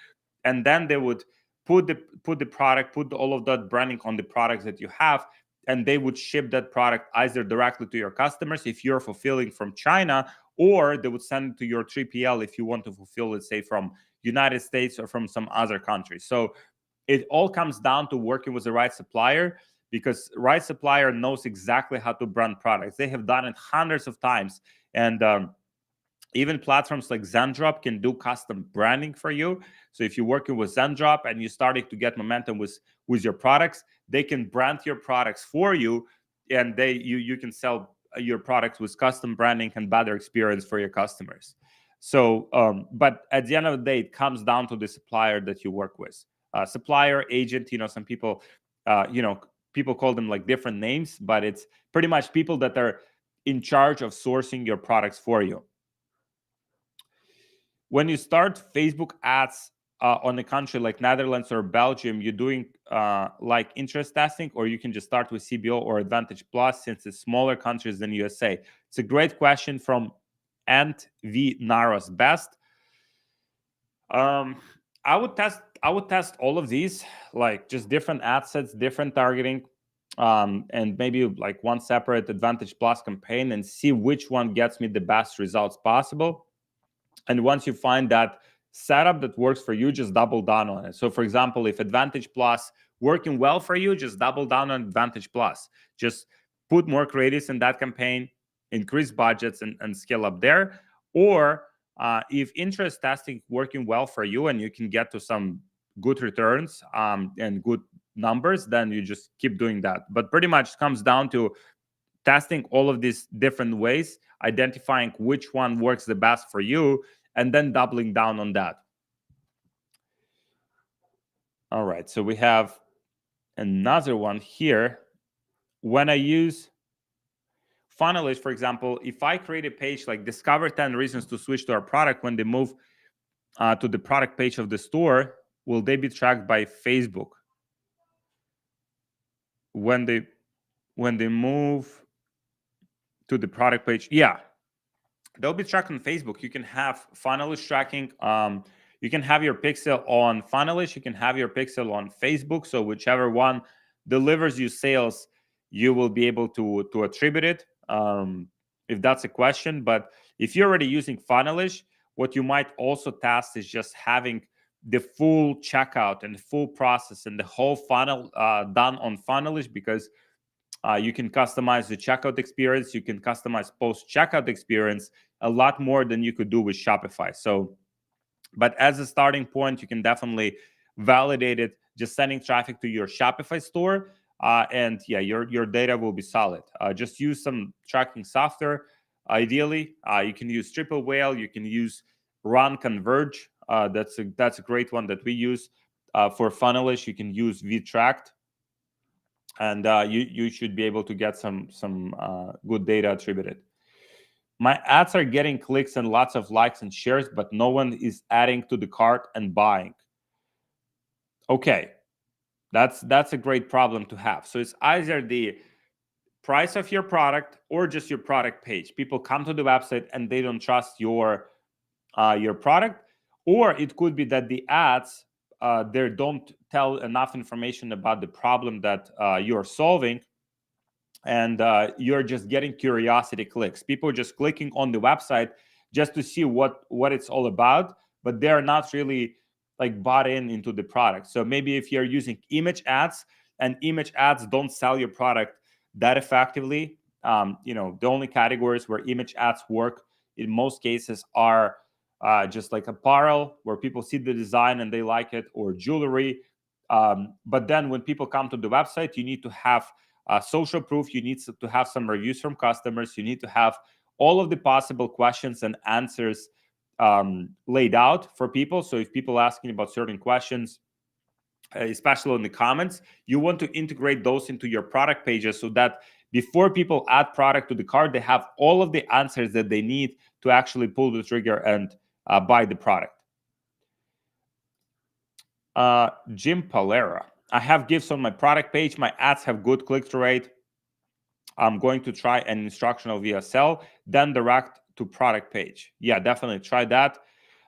And then they would put the product, put all of that branding on the products that you have, and they would ship that product either directly to your customers if you're fulfilling from China, or they would send it to your 3PL if you want to fulfill, let's say, from United States or from some other country. So it all comes down to working with the right supplier, because right supplier knows exactly how to brand products. They have done it hundreds of times. And even platforms like Zendrop can do custom branding for you. So if you're working with Zendrop and you're starting to get momentum with your products, they can brand your products for you, and you can sell your products with custom branding and better experience for your customers. So, but at the end of the day, it comes down to the supplier that you work with. Supplier, agent, some people, people call them like different names, but it's pretty much people that are in charge of sourcing your products for you. When you start Facebook ads on a country like Netherlands or Belgium, you're doing like interest testing, or you can just start with CBO or Advantage Plus since it's smaller countries than USA? It's a great question from Ant V Naros Best. I would test all of these, like just different ad sets, different targeting, and maybe like one separate Advantage Plus campaign, and see which one gets me the best results possible. And once you find that setup that works for you, just double down on it. So for example, if Advantage Plus working well for you, just double down on Advantage Plus. Just put more creatives in that campaign, increase budgets, and scale up there. Or if interest testing working well for you and you can get to some good returns and good numbers, then you just keep doing that. But pretty much comes down to testing all of these different ways, identifying which one works the best for you, and then doubling down on that. All right, so we have another one here. When I use Funnelish, for example, if I create a page like discover 10 reasons to switch to our product, when they move to the product page of the store, will they be tracked by Facebook? When they move to the product page, yeah, they'll be tracked on Facebook. You can have Funnelish tracking. You can have your pixel on Funnelish. You can have your pixel on Facebook. So whichever one delivers you sales, you will be able to attribute it, if that's a question. But if you're already using Funnelish, what you might also test is just having the full checkout and the full process and the whole funnel done on Funnelish, because you can customize the checkout experience. You can customize post-checkout experience a lot more than you could do with Shopify. So, but as a starting point, you can definitely validate it just sending traffic to your Shopify store. And yeah, your data will be solid. Just use some tracking software. Ideally, you can use Triple Whale. You can use Run Converge. That's a great one that we use. For Funnelish, you can use vTracked, and you should be able to get some good data attributed. My ads are getting clicks and lots of likes and shares, but no one is adding to the cart and buying. Okay, that's a great problem to have. So it's either the price of your product or just your product page. People come to the website and they don't trust your product, or it could be that the ads they don't tell enough information about the problem that you're solving, and you're just getting curiosity clicks. People are just clicking on the website just to see what it's all about, but they're not really like bought into the product. So maybe if you're using image ads and image ads don't sell your product that effectively, the only categories where image ads work in most cases are just like apparel, where people see the design and they like it, or jewelry. But then when people come to the website, you need to have social proof. You need to have some reviews from customers. You need to have all of the possible questions and answers laid out for people. So if people are asking about certain questions, especially in the comments, you want to integrate those into your product pages so that before people add product to the cart, they have all of the answers that they need to actually pull the trigger and buy the product. Jim Palera. I have GIFs on my product page. My ads have good click-through rate. I'm going to try an instructional VSL, then direct to product page. Yeah, definitely try that.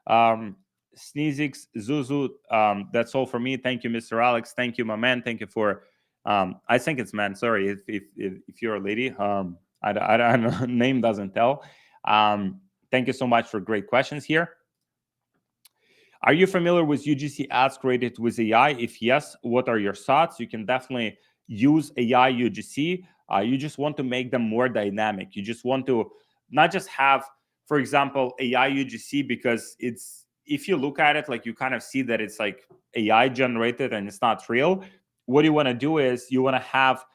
Sneezix, Zuzu, that's all for me. Thank you, Mr. Alex. Thank you, my man. Thank you for, I think it's man. Sorry if you're a lady. I don't know. Name doesn't tell. Thank you so much for great questions here. Are you familiar with UGC ads created with AI? If yes, what are your thoughts? You can definitely use AI UGC. You just want to make them more dynamic. You just want to not just have, for example, AI UGC, because it's, if you look at it, like you kind of see that it's like AI generated and it's not real. What you want to do is you want to have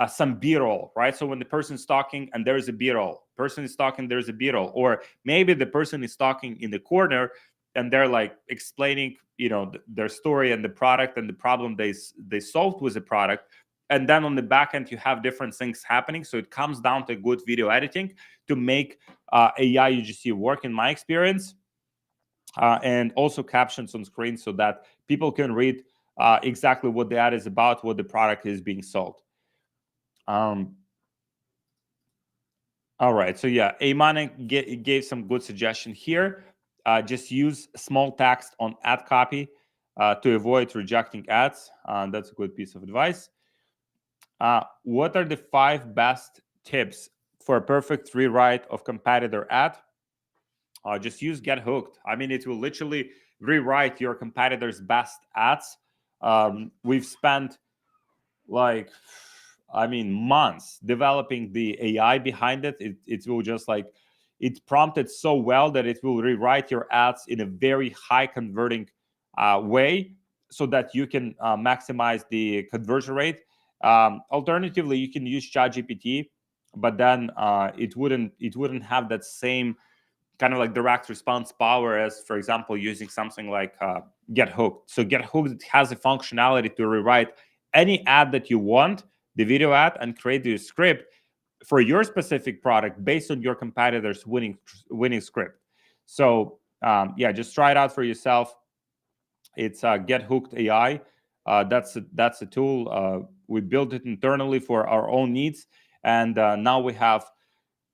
some B-roll, right? So when the person's talking and there's a B-roll, person is talking, there's a B-roll, or maybe the person is talking in the corner and they're like explaining, their story and the product and the problem they solved with the product. And then on the back end, you have different things happening. So it comes down to good video editing to make AI UGC work, in my experience, and also captions on screen so that people can read exactly what the ad is about, what the product is being sold. All right. So yeah, Ayman gave some good suggestion here. Just use small text on ad copy to avoid rejecting ads. That's a good piece of advice. What are the 5 best tips for a perfect rewrite of competitor ad? Just use Get Hooked. I mean, it will literally rewrite your competitor's best ads. We've spent months developing the AI behind it. It will just it's prompted so well that it will rewrite your ads in a very high converting way so that you can maximize the conversion rate. Alternatively, you can use ChatGPT, but then it wouldn't have that same kind of like direct response power as, for example, using something like Get Hooked. So Get Hooked has the functionality to rewrite any ad that you want, the video ad, and create the script for your specific product based on your competitor's winning script. So just try it out for yourself. It's Get Hooked AI. That's a tool. We built it internally for our own needs, and now we have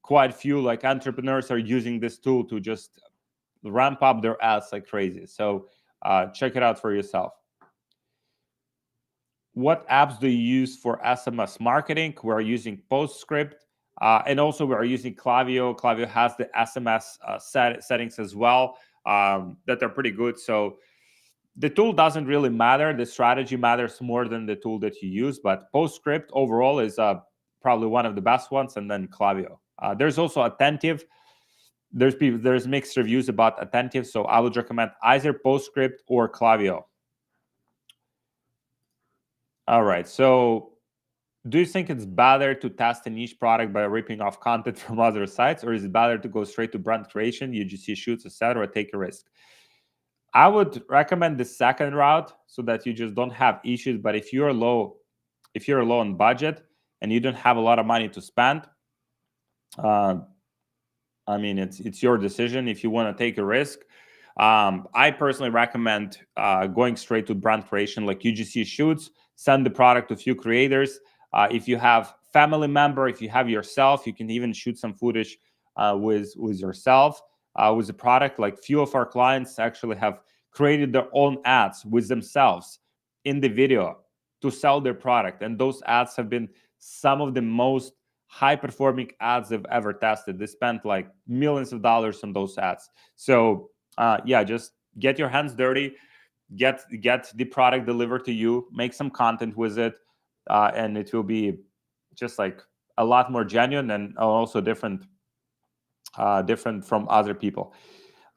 quite a few entrepreneurs are using this tool to just ramp up their ads like crazy. So check it out for yourself. What apps do you use for SMS marketing? We're using PostScript, and also we're using Klaviyo. Klaviyo has the SMS settings as well that are pretty good. So the tool doesn't really matter. The strategy matters more than the tool that you use. But PostScript overall is probably one of the best ones, and then Klaviyo. There's also Attentive. There's mixed reviews about Attentive, so I would recommend either PostScript or Klaviyo. All right. So do you think it's better to test a niche product by ripping off content from other sites, or is it better to go straight to brand creation, UGC shoots, etc., or take a risk? I would recommend the second route so that you just don't have issues. But if you're low on budget and you don't have a lot of money to spend, I mean, it's your decision if you want to take a risk. I personally recommend going straight to brand creation, like UGC shoots. Send the product to a few creators. If you have family member, if you have yourself, you can even shoot some footage with yourself with the product. Like few of our clients actually have created their own ads with themselves in the video to sell their product, and those ads have been some of the most high performing ads they've ever tested. They spent like millions of dollars on those ads. So yeah, just get your hands dirty, get the product delivered to you, make some content with it, and it will be just like a lot more genuine and also different from other people.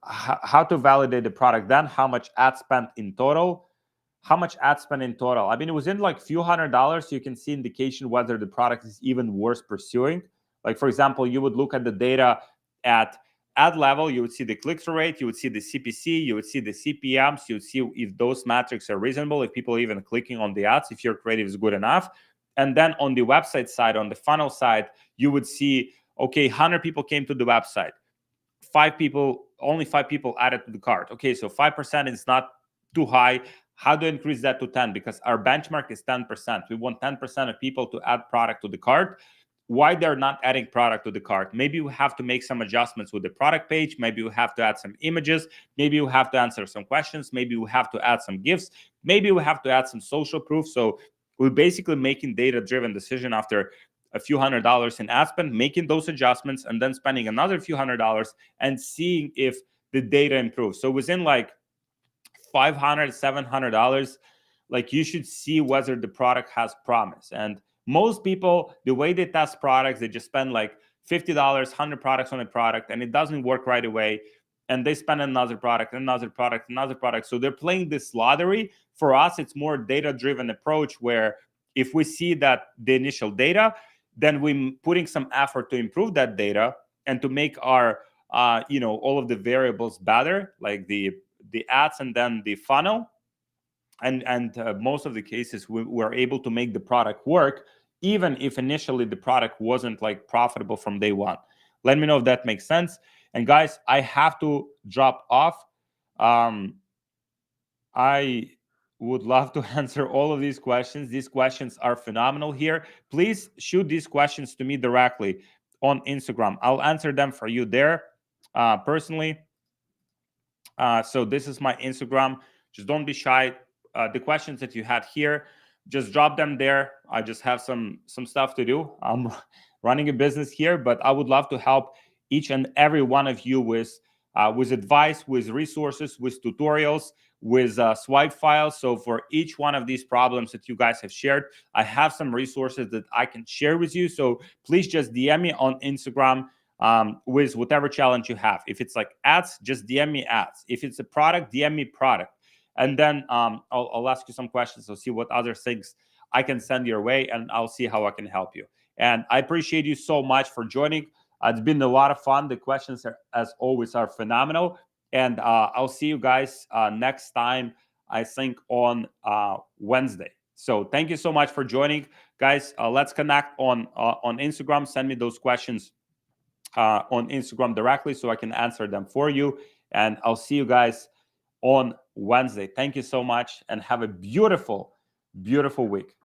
How to validate the product then? How much ad spent in total? How much ad spend in total? I mean, it was in like few $100s. So you can see indication whether the product is even worth pursuing. Like, for example, you would look at the data at ad level. You would see the click-through rate. You would see the CPC. You would see the CPMs. You would see if those metrics are reasonable, if people are even clicking on the ads, if your creative is good enough. And then on the website side, on the funnel side, you would see, okay, 100 people came to the website. Only five people added to the cart. Okay, so 5% is not too high. How to increase that to 10? Because our benchmark is 10%. We want 10% of people to add product to the cart. Why they're not adding product to the cart? Maybe we have to make some adjustments with the product page. Maybe we have to add some images. Maybe we have to answer some questions. Maybe we have to add some gifts. Maybe we have to add some social proof. So we're basically making data-driven decision after a few $100s in ad spend, making those adjustments, and then spending another few $100s and seeing if the data improves. So within like $500, $700, like you should see whether the product has promise. And most people, the way they test products, they just spend like $50, 100 products on a product, and it doesn't work right away. And they spend another product, another product, another product. So they're playing this lottery. For us, it's more data-driven approach where if we see that the initial data, then we're putting some effort to improve that data and to make our, all of the variables better, like the ads and then the funnel. And most of the cases, we were able to make the product work, even if initially the product wasn't like profitable from day one. Let me know if that makes sense. And guys, I have to drop off. I would love to answer all of these questions. These questions are phenomenal here. Please shoot these questions to me directly on Instagram. I'll answer them for you there personally. So this is my Instagram. Just don't be shy. The questions that you had here, just drop them there. I just have some stuff to do. I'm running a business here, but I would love to help each and every one of you with advice, with resources, with tutorials, with swipe files. So for each one of these problems that you guys have shared, I have some resources that I can share with you. So please just DM me on Instagram with whatever challenge you have. If it's like ads, just DM me ads. If it's a product, DM me product. And then I'll ask you some questions. I'll see what other things I can send your way, and I'll see how I can help you. And I appreciate you so much for joining. It's been a lot of fun. The questions, as always, are phenomenal. And I'll see you guys next time, I think on Wednesday. So thank you so much for joining, guys. Let's connect on Instagram. Send me those questions on Instagram directly so I can answer them for you. And I'll see you guys on Wednesday. Thank you so much and have a beautiful, beautiful week.